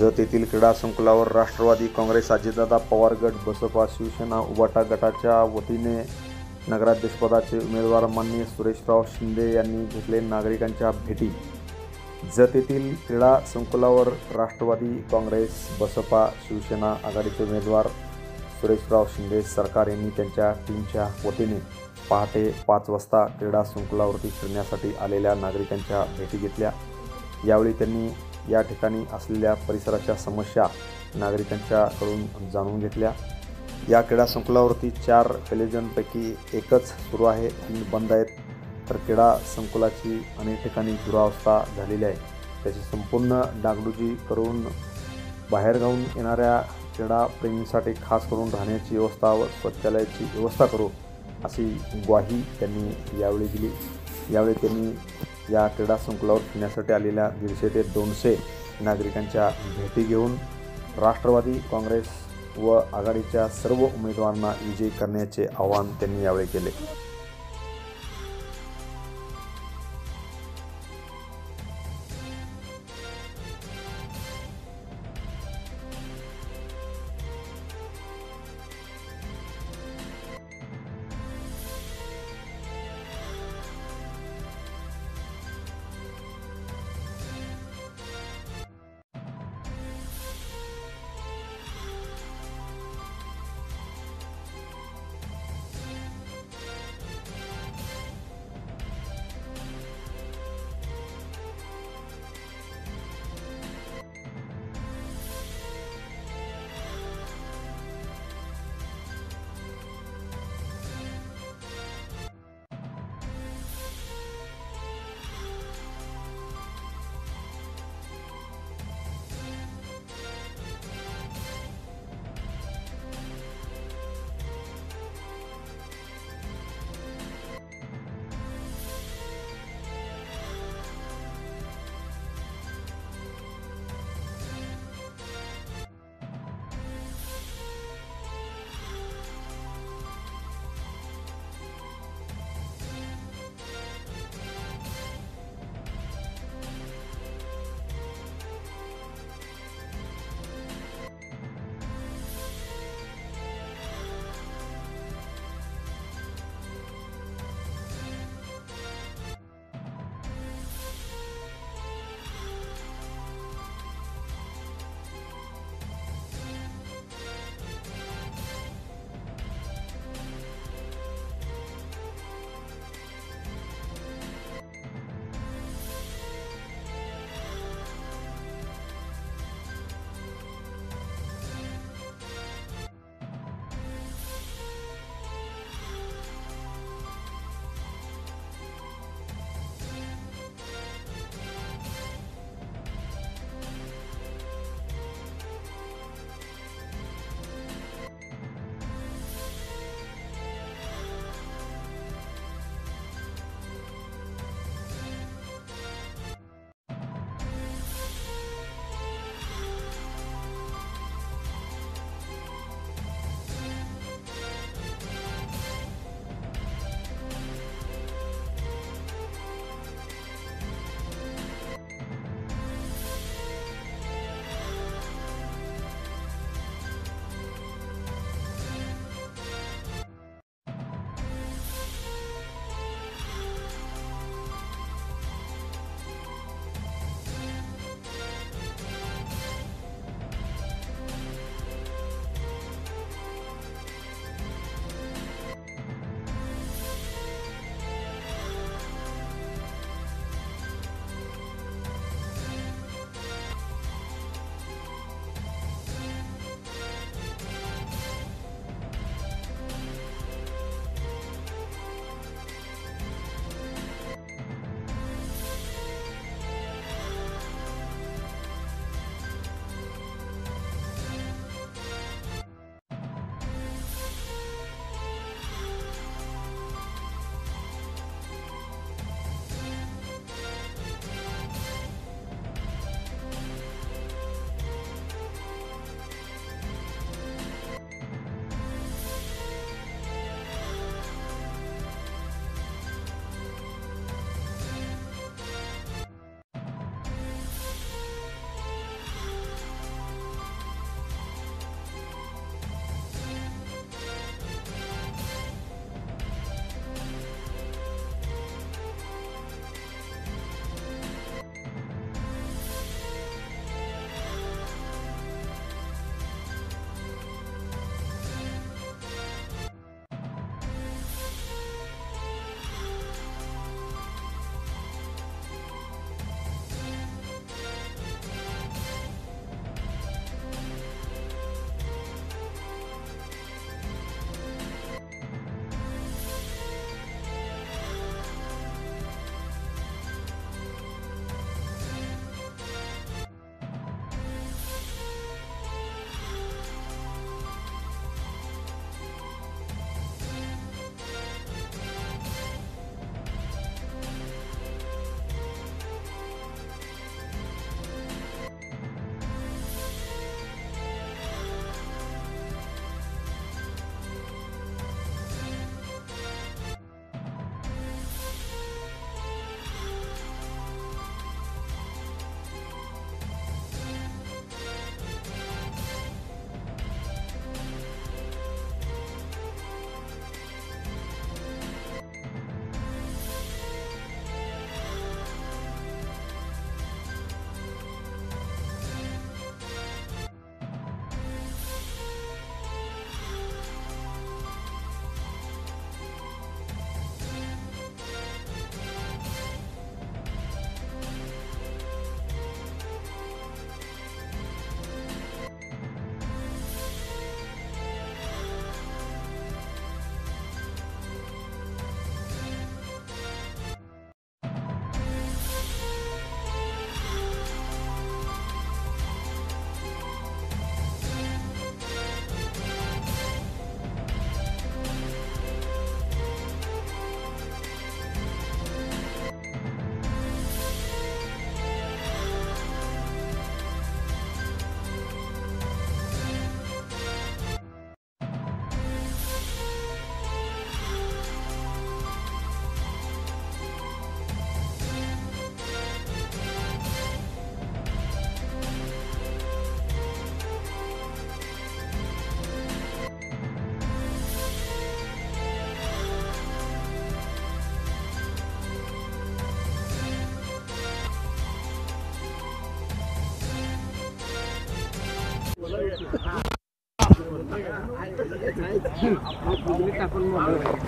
जत येथील क्रीडा संकुलावर राष्ट्रवादी काँग्रेस, अजितदादा पवार गट, बसपा, शिवसेना, उबाटा गटाच्या वतीने नगराध्यक्षपदाचे उमेदवार माननीय सुरेशराव शिंदे यांनी घेतले नागरिकांच्या भेटी। जत येथील क्रीडा संकुलावर राष्ट्रवादी काँग्रेस, बसपा, शिवसेना आघाडीचे उमेदवार सुरेशराव शिंदे सरकार यांनी त्यांच्या टीमच्या वतीने पहाटे 5 वाजता क्रीडा संकुलावरती फिरण्यासाठी आलेल्या नागरिकांच्या भेटी घेतल्या। यावेळी त्यांनी या ठिकाणी असलेल्या परिसराच्या समस्या नागरिकांच्याकडून जाणून घेतल्या। या क्रीडा संकुलावरती 4 कॉलेजांपैकी एकच सुरू आहे, 3 बंद आहेत। तर क्रीडा संकुलाची अनेक ठिकाणी दुरावस्था झालेली आहे। त्याची संपूर्ण डागडुजी करून बाहेरगावून येणाऱ्या क्रीडाप्रेमींसाठी खास करून राहण्याची व्यवस्था व शौचालयाची व्यवस्था करू अशी ग्वाही त्यांनी यावेळी दिली। यावेळी त्यांनी या क्रीडा संकुलावर फिरण्यासाठी आलेल्या 150 ते 200 नागरिकांच्या भेटी घेऊन राष्ट्रवादी काँग्रेस व आघाडीच्या सर्व उमेदवारांना विजयी करण्याचे आवाहन त्यांनी यावेळी केले।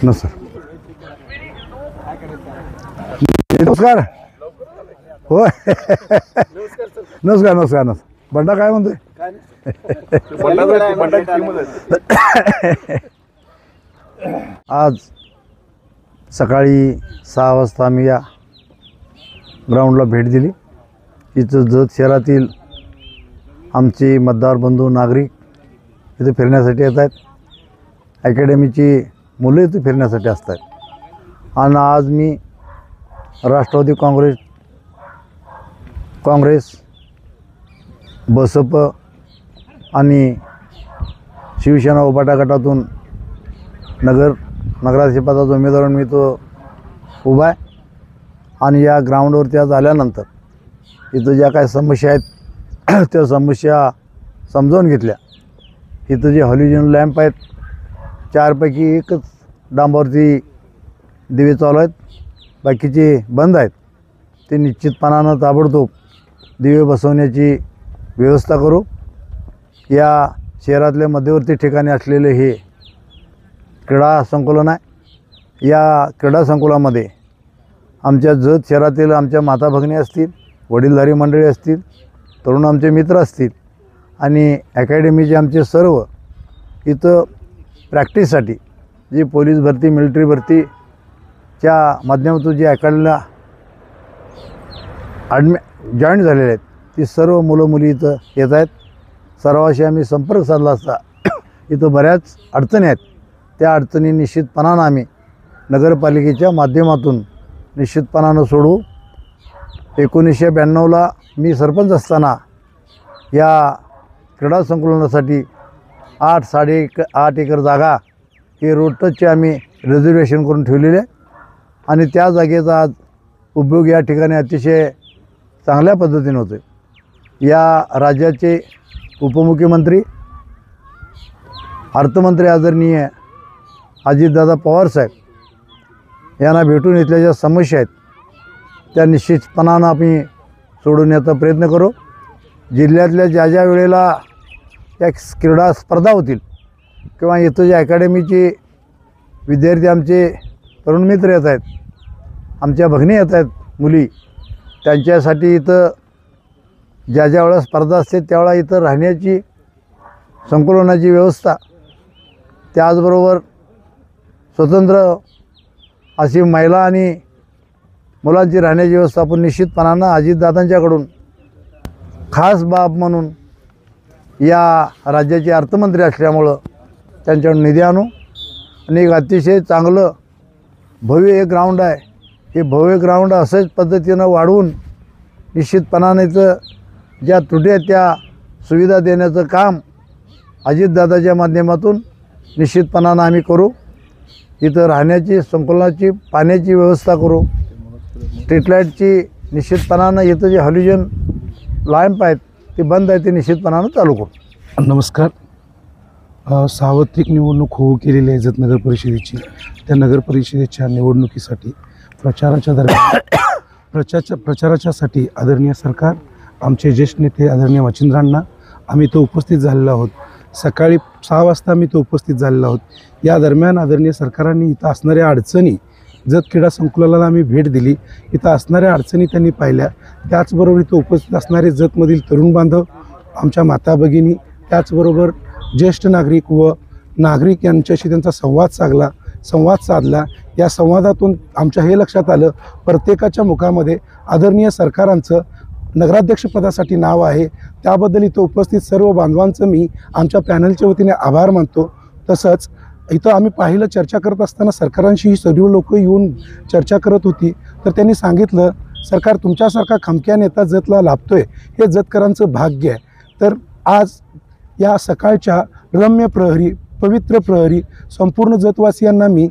नमस्कार. होय. नमस्कार नमस्कार नमस्कार. बंडा काय म्हणतोय? आज सकाळी 6 वाजता आम्ही या ग्राउंडला भेट दिली. इथं जत शहरातील आमचे मतदार बंधू नागरिक इथे फिरण्यासाठी येत आहेत. अकॅडमीची मुलं इथे फिरण्यासाठी असतात. आणि आज मी राष्ट्रवादी काँग्रेस बसप आणि शिवसेना उभाटा गटातून नगराध्यक्षपदाचा उमेदवार म्हणून मी तो उभा आहे. आणि या ग्राउंडवरती आज आल्यानंतर इथं ज्या काही समस्या आहेत त्या समस्या समजावून घेतल्या. इथं जे हॅलोजन लॅम्प आहेत 4पैकी एकच डांबावरती दिवे चालू आहेत, बाकीचे बंद आहेत. ते निश्चितपणानं ताबडतोब दिवे बसवण्याची व्यवस्था करू. या शहरातल्या मध्यवर्ती ठिकाणी असलेले हे क्रीडा संकुलन आहे. या क्रीडा संकुलामध्ये आमच्या जत शहरातील आमच्या माता भगिनी असतील, वडीलधारी मंडळी असतील, तरुण आमचे मित्र असतील आणि अकॅडमीचे आमचे सर्व इथं प्रॅक्टिससाठी जी पोलीस भरती, मिलिटरी भरतीच्या माध्यमातून जी अकॅडमीला जॉईन झालेले आहेत ती सर्व मुलं मुली इथं येत आहेत. सर्वांशी आम्ही संपर्क साधला असता इथं बऱ्याच अडचणी आहेत. त्या अडचणी निश्चितपणानं आम्ही नगरपालिकेच्या माध्यमातून निश्चितपणानं सोडवू. 1992ला मी सरपंच असताना या क्रीडा संकुलनासाठी 8 एकर जागा ही रोड टचची आम्ही रिझर्वेशन करून ठेवलेली आहे. आणि त्या जागेचा आज उपयोग या ठिकाणी अतिशय चांगल्या पद्धतीने होतो. या राज्याचे उपमुख्यमंत्री, अर्थमंत्री आदरणीय अजितदादा पवारसाहेब यांना भेटून इथल्या ज्या समस्या आहेत त्या निश्चितपणानं आम्ही सोडवण्याचा प्रयत्न करू. जिल्ह्यातल्या ज्या ज्या वेळेला या क्रीडा स्पर्धा होतील किंवा इथं जे अकॅडमीचे विद्यार्थी आमचे तरुण मित्र येत आहेत, आमच्या भगिनी येत आहेत मुली, त्यांच्यासाठी इथं ज्या ज्या वेळा स्पर्धा असते त्यावेळा इथं राहण्याची संकुलनाची व्यवस्था, त्याचबरोबर स्वतंत्र अशी महिला आणि मुलांची राहण्याची व्यवस्था आपण निश्चितपणानं अजितदादांच्याकडून खास बाब म्हणून या राज्याचे अर्थमंत्री असल्यामुळं त्यांच्याकडून निधी आणू. आणि एक अतिशय चांगलं भव्य एक ग्राउंड आहे. हे भव्य ग्राउंड असंच पद्धतीनं वाढवून निश्चितपणानं इथं ज्या त्रुटी आहेत त्या सुविधा देण्याचं काम अजितदादाच्या माध्यमातून निश्चितपणानं आम्ही करू. इथं राहण्याची, संकुलनाची, पाण्याची व्यवस्था करू. स्ट्रीट लाईटची निश्चितपणानं इथं जे हॅलोजन लॅम्प आहेत ते बंद आहे ते निश्चितपणानं चालू करू. नमस्कार. सार्वत्रिक निवडणूक होऊ केलेली आहे जत नगर परिषदेची. त्या नगर परिषदेच्या निवडणुकीसाठी प्रचाराच्यासाठी आदरणीय सरकार, आमचे ज्येष्ठ नेते आदरणीय मच्छिंद्रांना आम्ही तो उपस्थित झालेलो आहोत. सकाळी 6 वाजता आम्ही तो उपस्थित झालेलो आहोत. या दरम्यान आदरणीय सरकारांनी इथं असणाऱ्या अडचणी, जत क्रीडा संकुलाला आम्ही भेट दिली, इथं असणाऱ्या अडचणी त्यांनी पाहिल्या. त्याचबरोबर इथं उपस्थित असणारे जतमधील तरुण बांधव, आमच्या माता भगिनी, त्याचबरोबर ज्येष्ठ नागरिक व नागरिक यांच्याशी त्यांचा संवाद साधला. या संवादातून आमच्या हे लक्षात आलं, प्रत्येकाच्या मुखामध्ये आदरणीय सरकारांचं नगराध्यक्षपदासाठी नाव आहे. त्याबद्दल इथं उपस्थित सर्व बांधवांचं मी आमच्या पॅनलच्या वतीने आभार मानतो. तसंच इथं आम्ही पाहिलं, चर्चा करत असताना सरकारांशी ही सर्व लोक येऊन चर्चा करत होती. तर त्यांनी सांगितलं, सरकार तुमच्यासारखा खमक्या नेता जतला लाभतोय हे जतकरांचं भाग्य आहे. तर आज या सकाळच्या रम्य प्रहरी, पवित्र प्रहरी संपूर्ण जतवासियांना मी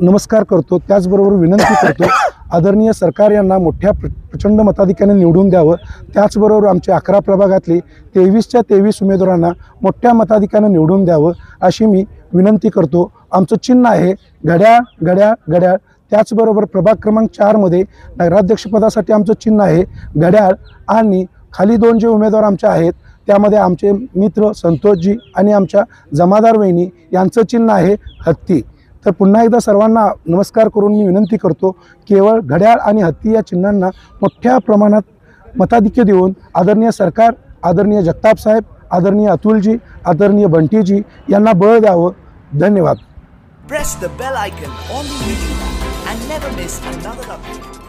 नमस्कार करतो. त्याचबरोबर विनंती करतो, आदरणीय सरकार यांना मोठ्या प्रचंड मताधिक्याने निवडून द्यावं. त्याचबरोबर आमच्या 11 प्रभागातली 23च्या 23 उमेदवारांना मोठ्या मताधिक्याने निवडून द्यावं अशी मी विनंती करतो. आमचं चिन्ह आहे घड्याळ घड्याळ घड्याळ. त्याचबरोबर प्रभाग क्रमांक 4मध्ये नगराध्यक्षपदासाठी आमचं चिन्ह आहे घड्याळ. आणि खाली 2 जे उमेदवार आमचे आहेत त्यामध्ये आमचे मित्र संतोषजी आणि आमच्या जमादार वहिनी यांचं चिन्ह आहे हत्ती. तर पुन्हा एकदा सर्वांना नमस्कार करून मी विनंती करतो, केवळ घड्याळ आणि हत्ती या चिन्हांना मोठ्या प्रमाणात मताधिक्य देऊन आदरणीय सरकार, आदरणीय जगताप साहेब, आदरणीय अतुलजी, आदरणीय बंटीजी यांना बळ द्यावं. धन्यवाद. Press the bell icon on the video and never miss another update.